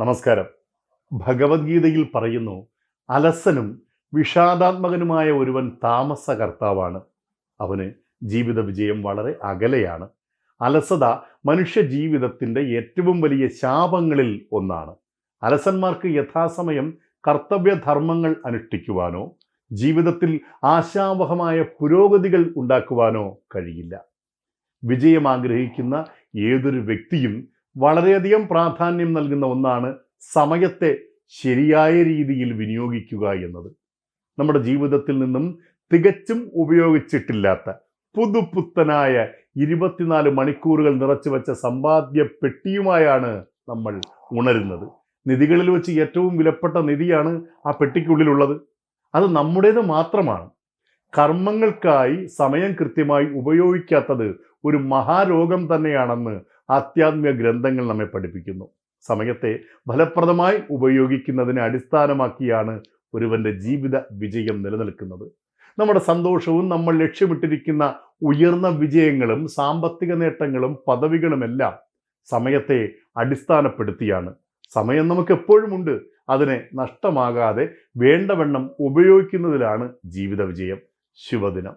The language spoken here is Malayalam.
നമസ്കാരം. ഭഗവത്ഗീതയിൽ പറയുന്നു, അലസനും വിഷാദാത്മകനുമായ ഒരുവൻ താമസകർത്താവാണ്. അവന് ജീവിത വിജയം വളരെ അകലെയാണ്. അലസത മനുഷ്യ ജീവിതത്തിൻ്റെ ഏറ്റവും വലിയ ശാപങ്ങളിൽ ഒന്നാണ്. അലസന്മാർക്ക് യഥാസമയം കർത്തവ്യധർമ്മങ്ങൾ അനുഷ്ഠിക്കുവാനോ ജീവിതത്തിൽ ആശാവഹമായ പുരോഗതികൾ ഉണ്ടാക്കുവാനോ കഴിയില്ല. വിജയം ആഗ്രഹിക്കുന്ന ഏതൊരു വ്യക്തിയും വളരെയധികം പ്രാധാന്യം നൽകുന്ന ഒന്നാണ് സമയത്തെ ശരിയായ രീതിയിൽ വിനിയോഗിക്കുക എന്നത്. നമ്മുടെ ജീവിതത്തിൽ നിന്നും തികച്ചും ഉപയോഗിച്ചിട്ടില്ലാത്ത പുതുപുത്തനായ 24 മണിക്കൂറുകൾ നിറച്ചു വെച്ച സമ്പാദ്യ പെട്ടിയുമായാണ് നമ്മൾ ഉണരുന്നത്. നിധികളിൽ വെച്ച് ഏറ്റവും വിലപ്പെട്ട നിധിയാണ് ആ പെട്ടിക്കുള്ളിലുള്ളത്. അത് നമ്മുടേത് മാത്രമാണ്. കർമ്മങ്ങൾക്കായി സമയം കൃത്യമായി ഉപയോഗിക്കാത്തത് ഒരു മഹാരോഗം തന്നെയാണെന്ന് ആധ്യാത്മിക ഗ്രന്ഥങ്ങൾ നമ്മെ പഠിപ്പിക്കുന്നു. സമയത്തെ ഫലപ്രദമായി ഉപയോഗിക്കുന്നതിനെ അടിസ്ഥാനമാക്കിയാണ് ഒരുവന്റെ ജീവിത വിജയം നിലനിൽക്കുന്നത്. നമ്മുടെ സന്തോഷവും നമ്മൾ ലക്ഷ്യമിട്ടിരിക്കുന്ന ഉയർന്ന വിജയങ്ങളും സാമ്പത്തിക നേട്ടങ്ങളും പദവികളുമെല്ലാം സമയത്തെ അടിസ്ഥാനപ്പെടുത്തിയാണ്. സമയം നമുക്ക് എപ്പോഴും ഉണ്ട്. അതിനെ നഷ്ടമാകാതെ വേണ്ടവണ്ണം ഉപയോഗിക്കുന്നതിലാണ് ജീവിത വിജയം. ശുഭദിനം.